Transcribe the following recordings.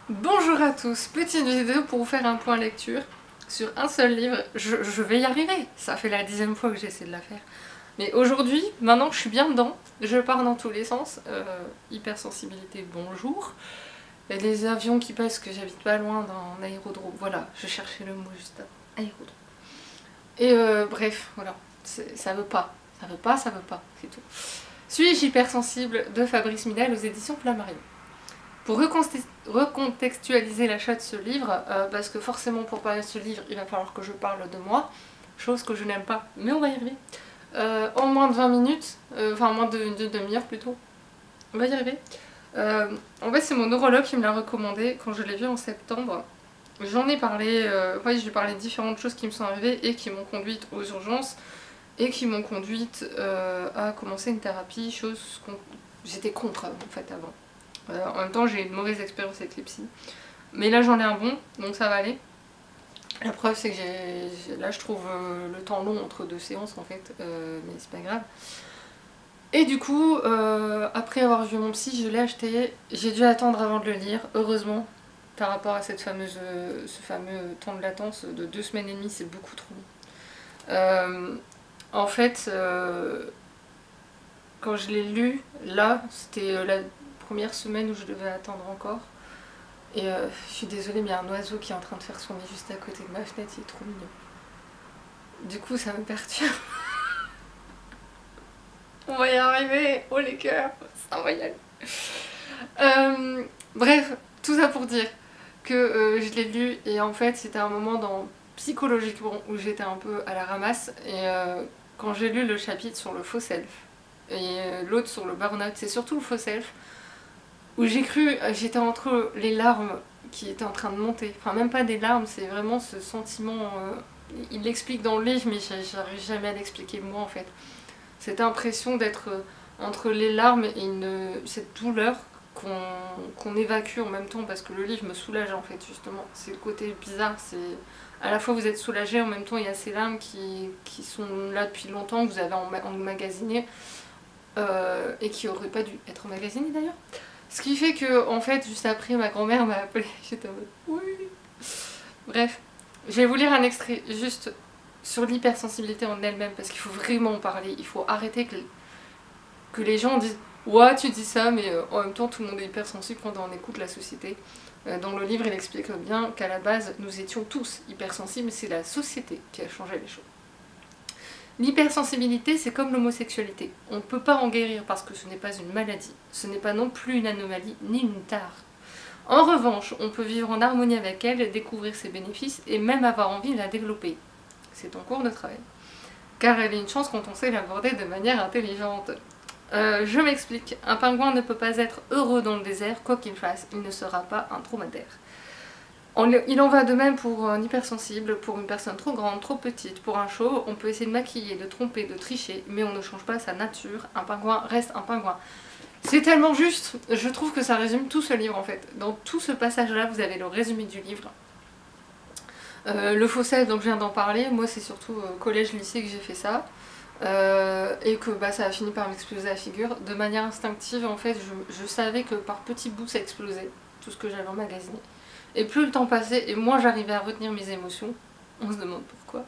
Bonjour à tous, petite vidéo pour vous faire un point lecture sur un seul livre. Je vais y arriver, ça fait la 10e fois que j'essaie de la faire. Mais aujourd'hui, maintenant que je suis bien dedans, je pars dans tous les sens. Hypersensibilité, bonjour. Il y a des avions qui passent que j'habite pas loin d'un aérodrome. Voilà, je cherchais le mot juste avant. Aérodrome. Et bref, voilà, ça veut pas, c'est tout. Suis-je hypersensible de Fabrice Midal aux éditions Flammarion. Pour recontextualiser l'achat de ce livre, parce que forcément pour parler de ce livre, il va falloir que je parle de moi, chose que je n'aime pas, mais on va y arriver. En moins de 20 minutes, enfin en moins d'une demi-heure plutôt, on va y arriver. En fait c'est mon neurologue qui me l'a recommandé quand je l'ai vu en septembre. J'en ai parlé, je lui ai parlé de différentes choses qui me sont arrivées et qui m'ont conduite aux urgences et qui m'ont conduite à commencer une thérapie, chose que j'étais contre en fait avant. En même temps j'ai une mauvaise expérience avec les psys. Mais là j'en ai un bon, donc ça va aller. La preuve c'est que là je trouve le temps long entre deux séances en fait, mais c'est pas grave. Et du coup, après avoir vu mon psy, je l'ai acheté. J'ai dû attendre avant de le lire, heureusement, par rapport à ce fameux temps de latence de 2 semaines et demie, c'est beaucoup trop long. En fait, quand je l'ai lu, là, c'était la première semaine où je devais attendre encore. Et je suis désolée, mais il y a un oiseau qui est en train de faire son nid juste à côté de ma fenêtre, il est trop mignon. Du coup, ça me perturbe. On va y arriver, oh les cœurs, ça va y aller. Bref, tout ça pour dire que je l'ai lu et en fait c'était un moment psychologiquement où j'étais un peu à la ramasse et quand j'ai lu le chapitre sur le faux self et l'autre sur le burn-out, c'est surtout le faux self où j'ai cru, j'étais entre les larmes qui étaient en train de monter, enfin même pas des larmes, c'est vraiment ce sentiment, il l'explique dans le livre mais j'arrive jamais à l'expliquer moi en fait, cette impression d'être entre les larmes et cette douleur qu'on évacue en même temps parce que le livre me soulage en fait justement, c'est le côté bizarre, c'est à la fois vous êtes soulagé, en même temps il y a ces larmes qui sont là depuis longtemps, que vous avez emmagasinées et qui auraient pas dû être emmagasinées d'ailleurs. Ce qui fait que en fait juste après ma grand-mère m'a appelée, j'étais en mode oui. Bref, je vais vous lire un extrait juste sur l'hypersensibilité en elle-même parce qu'il faut vraiment en parler, il faut arrêter que les gens disent ouais tu dis ça mais en même temps tout le monde est hypersensible quand on écoute la société. Dans le livre il explique bien qu'à la base nous étions tous hypersensibles, c'est la société qui a changé les choses. L'hypersensibilité c'est comme l'homosexualité, on ne peut pas en guérir parce que ce n'est pas une maladie, ce n'est pas non plus une anomalie ni une tare. En revanche, on peut vivre en harmonie avec elle, découvrir ses bénéfices et même avoir envie de la développer. C'est en cours de travail. Car elle est une chance quand on sait l'aborder de manière intelligente. Je m'explique, un pingouin ne peut pas être heureux dans le désert, quoi qu'il fasse, il ne sera pas un dromadaire. Il en va de même pour un hypersensible, pour une personne trop grande, trop petite, pour un chauve, on peut essayer de maquiller, de tromper, de tricher, mais on ne change pas sa nature, un pingouin reste un pingouin. C'est tellement juste, je trouve que ça résume tout ce livre en fait. Dans tout ce passage-là, vous avez le résumé du livre. Le faux self, donc je viens d'en parler, moi c'est surtout collège-lycée que j'ai fait ça. Et que ça a fini par m'exploser la figure. De manière instinctive, en fait, je savais que par petits bouts ça explosait, tout ce que j'avais emmagasiné. Et plus le temps passait, et moins j'arrivais à retenir mes émotions. On se demande pourquoi.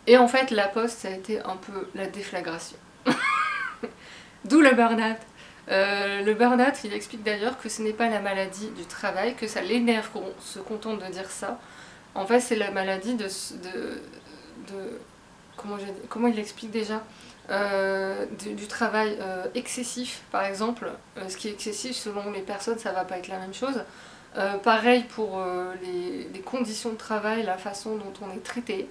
Et en fait, la poste, ça a été un peu la déflagration. D'où le burn-out. Le burn-out, il explique d'ailleurs que ce n'est pas la maladie du travail, que ça l'énerve qu'on se contente de dire ça. En fait, c'est la maladie de comment il l'explique déjà, du travail excessif par exemple. Ce qui est excessif selon les personnes ça va pas être la même chose. Pareil pour les conditions de travail, la façon dont on est traité.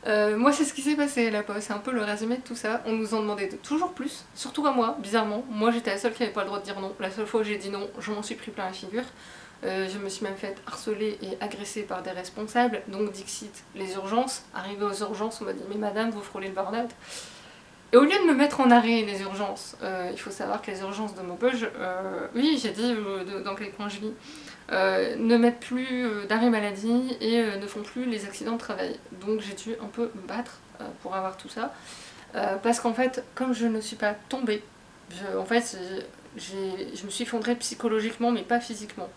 Moi c'est ce qui s'est passé à la poste, c'est un peu le résumé de tout ça. On nous en demandait toujours plus, surtout à moi, bizarrement. Moi j'étais la seule qui n'avait pas le droit de dire non. La seule fois où j'ai dit non, je m'en suis pris plein la figure. Je me suis même fait harceler et agresser par des responsables, donc Dixit, les urgences. Arrivé aux urgences, on m'a dit mais madame vous frôlez le burn-out. Et au lieu de me mettre en arrêt les urgences, il faut savoir que les urgences de Maubeuge, oui j'ai dit dans quel coin je vis, ne mettent plus d'arrêt maladie et ne font plus les accidents de travail. Donc j'ai dû un peu me battre pour avoir tout ça. Parce qu'en fait, comme je ne suis pas tombée, en fait je me suis effondrée psychologiquement, mais pas physiquement.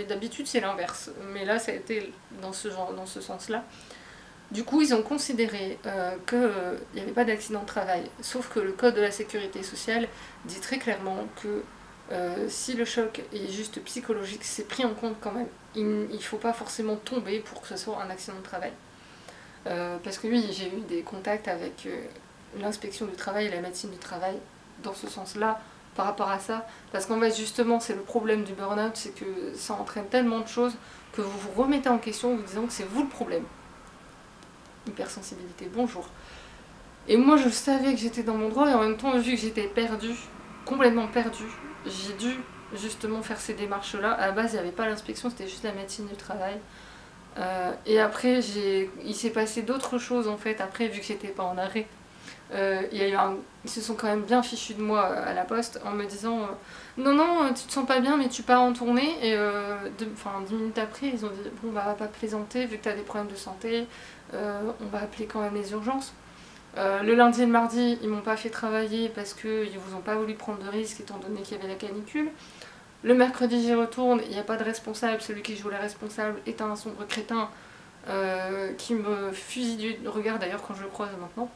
D'habitude, c'est l'inverse. Mais là, ça a été dans ce sens-là. Du coup, ils ont considéré qu'il n'y avait pas d'accident de travail. Sauf que le Code de la sécurité sociale dit très clairement que si le choc est juste psychologique, c'est pris en compte quand même. Il ne faut pas forcément tomber pour que ce soit un accident de travail. Parce que oui, j'ai eu des contacts avec l'inspection du travail et la médecine du travail dans ce sens-là, par rapport à ça. Parce qu'en fait, justement, c'est le problème du burn-out, c'est que ça entraîne tellement de choses que vous vous remettez en question en vous disant que c'est vous le problème. Hypersensibilité, bonjour. Et moi, je savais que j'étais dans mon droit, et en même temps, vu que j'étais perdue, complètement perdue, j'ai dû justement faire ces démarches-là. À la base, il n'y avait pas l'inspection, c'était juste la médecine du travail. Et après, il s'est passé d'autres choses en fait, après, vu que j'étais pas en arrêt. Ils se sont quand même bien fichus de moi à la poste en me disant non, non, tu te sens pas bien, mais tu pars en tournée. Et 10 minutes après, ils ont dit bon, bah, va pas plaisanter, vu que tu as des problèmes de santé, on va appeler quand même les urgences. Le lundi et le mardi, ils m'ont pas fait travailler parce qu'ils vous ont pas voulu prendre de risques étant donné qu'il y avait la canicule. Le mercredi, j'y retourne, il n'y a pas de responsable, celui qui joue la responsable est un sombre crétin qui me fusille du regard d'ailleurs quand je le croise maintenant.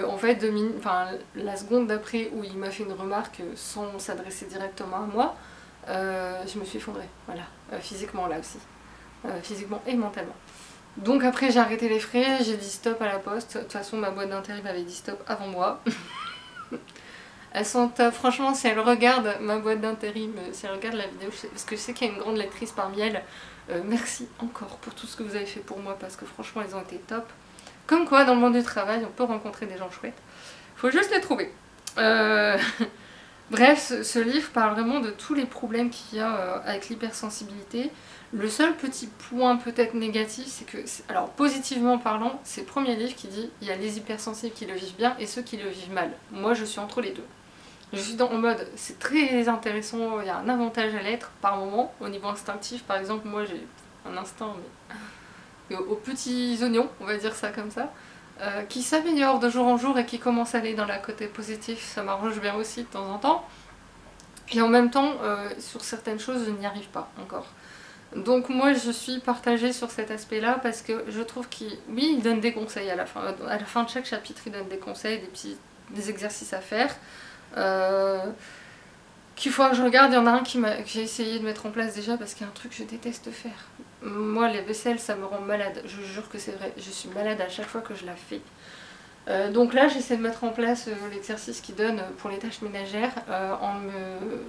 En fait, la seconde d'après où il m'a fait une remarque sans s'adresser directement à moi, je me suis effondrée, voilà, physiquement là aussi, physiquement et mentalement. Donc après j'ai arrêté les frais, j'ai dit stop à la poste, de toute façon ma boîte d'intérim avait dit stop avant moi. Elles sont top, franchement si elles regardent ma boîte d'intérim, si elles regardent la vidéo, parce que je sais qu'il y a une grande lectrice parmi elles, merci encore pour tout ce que vous avez fait pour moi parce que franchement elles ont été top. Comme quoi dans le monde du travail on peut rencontrer des gens chouettes, faut juste les trouver. Bref, ce livre parle vraiment de tous les problèmes qu'il y a avec l'hypersensibilité. Le seul petit point peut-être négatif, c'est que, alors positivement parlant, c'est le premier livre qui dit il y a les hypersensibles qui le vivent bien et ceux qui le vivent mal. Moi je suis entre les deux. Je suis en mode c'est très intéressant, il y a un avantage à l'être par moment, au niveau instinctif par exemple, moi j'ai un instinct mais aux petits oignons, on va dire ça comme ça, qui s'améliore de jour en jour et qui commence à aller dans la côté positif, ça m'arrange bien aussi de temps en temps. Et en même temps, sur certaines choses, je n'y arrive pas encore. Donc moi je suis partagée sur cet aspect-là parce que je trouve il donne des conseils à la fin de chaque chapitre, il donne des conseils, des exercices à faire. Qu'il faudra que je regarde, il y en a un que j'ai essayé de mettre en place déjà parce qu'il y a un truc que je déteste faire. Moi les vaisselles ça me rend malade, je jure que c'est vrai, je suis malade à chaque fois que je la fais. Donc là j'essaie de mettre en place l'exercice qu'il donne pour les tâches ménagères en me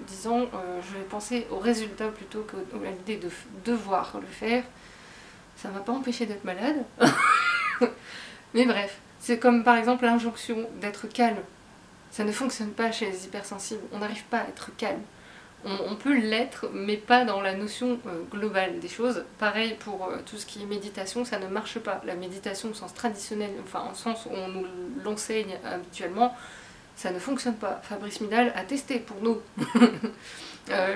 disant je vais penser au résultat plutôt qu'à l'idée de devoir le faire. Ça ne m'a pas empêché d'être malade. Mais bref, c'est comme par exemple l'injonction d'être calme. Ça ne fonctionne pas chez les hypersensibles, on n'arrive pas à être calme. On peut l'être, mais pas dans la notion globale des choses. Pareil pour tout ce qui est méditation, ça ne marche pas. La méditation au sens traditionnel, enfin au sens où on nous l'enseigne habituellement, ça ne fonctionne pas. Fabrice Midal a testé pour nous.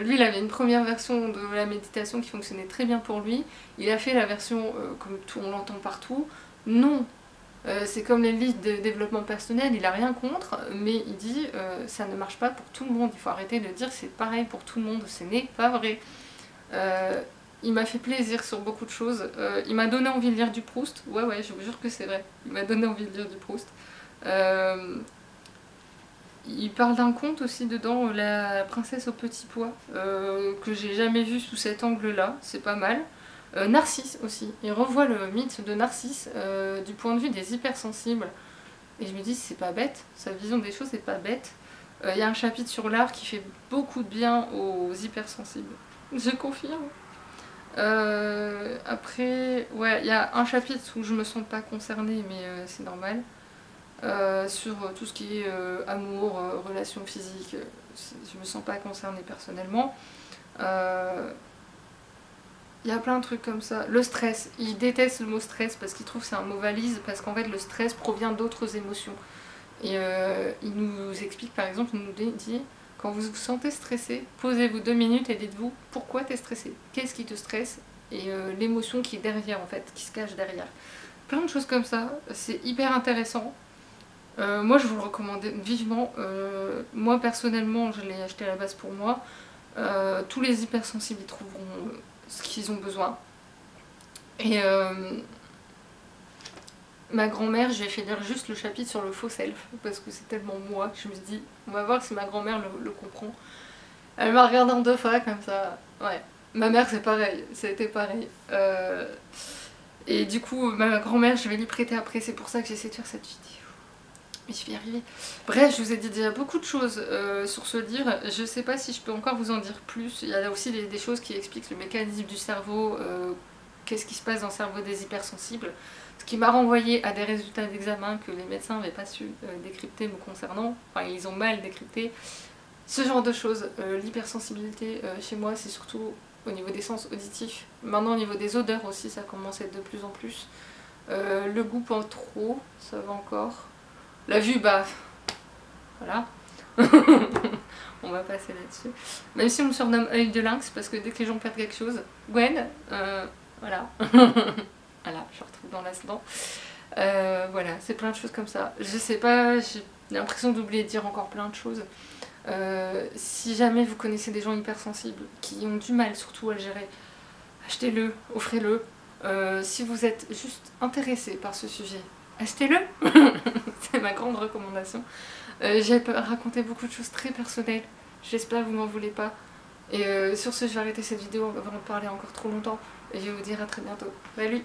Lui, il avait une première version de la méditation qui fonctionnait très bien pour lui. Il a fait la version comme on l'entend partout. Non, c'est comme les livres de développement personnel, il a rien contre, mais il dit ça ne marche pas pour tout le monde, il faut arrêter de dire c'est pareil pour tout le monde, ce n'est pas vrai. Il m'a fait plaisir sur beaucoup de choses, il m'a donné envie de lire du Proust, ouais, je vous jure que c'est vrai, il m'a donné envie de lire du Proust. Il parle d'un conte aussi dedans, La princesse au petit pois, que j'ai jamais vu sous cet angle-là, c'est pas mal. Narcisse aussi, il revoit le mythe de Narcisse du point de vue des hypersensibles. Et je me dis, c'est pas bête, sa vision des choses c'est pas bête. Il y a un chapitre sur l'art qui fait beaucoup de bien aux hypersensibles. Je confirme. Après, ouais, il y a un chapitre où je me sens pas concernée, mais c'est normal. Sur tout ce qui est amour, relations physiques, je me sens pas concernée personnellement. Il y a plein de trucs comme ça. Le stress, il déteste le mot stress parce qu'il trouve que c'est un mot valise, parce qu'en fait le stress provient d'autres émotions. Et il nous explique par exemple, il nous dit, quand vous vous sentez stressé, posez-vous 2 minutes et dites-vous pourquoi tu es stressé, qu'est-ce qui te stresse, et l'émotion qui est derrière en fait, qui se cache derrière. Plein de choses comme ça, c'est hyper intéressant. Moi je vous le recommande vivement. Moi personnellement je l'ai acheté à la base pour moi. Tous les hypersensibles y trouveront ce qu'ils ont besoin. Et ma grand-mère, j'ai fait lire juste le chapitre sur le faux self parce que c'est tellement moi que je me suis dit on va voir si ma grand-mère le comprend. Elle m'a regardé en 2 fois comme ça. Ouais. Ma mère c'est pareil, c'était pareil. Et du coup ma grand-mère je vais lui prêter après, c'est pour ça que j'essaie de faire cette vidéo. Mais je vais y arriver. Bref, je vous ai dit déjà beaucoup de choses sur ce livre. Je sais pas si je peux encore vous en dire plus. Il y a aussi des choses qui expliquent le mécanisme du cerveau, qu'est-ce qui se passe dans le cerveau des hypersensibles. Ce qui m'a renvoyé à des résultats d'examen que les médecins n'avaient pas su décrypter me concernant. Enfin, ils ont mal décrypté. Ce genre de choses. L'hypersensibilité chez moi, c'est surtout au niveau des sens auditifs. Maintenant, au niveau des odeurs aussi, ça commence à être de plus en plus. Le goût, pas trop, ça va encore. La vue, bah, voilà. On va passer là-dessus. Même si on me surnomme œil de lynx, parce que dès que les gens perdent quelque chose, Gwen, voilà. Voilà, je retrouve dans l'ascendant. Voilà, c'est plein de choses comme ça. Je sais pas, j'ai l'impression d'oublier de dire encore plein de choses. Si jamais vous connaissez des gens hypersensibles qui ont du mal surtout à le gérer, achetez-le, offrez-le. Si vous êtes juste intéressé par ce sujet, achetez-le. C'est ma grande recommandation. J'ai raconté beaucoup de choses très personnelles. J'espère que vous m'en voulez pas. Et sur ce, je vais arrêter cette vidéo avant de parler encore trop longtemps. Et je vais vous dire à très bientôt. Salut!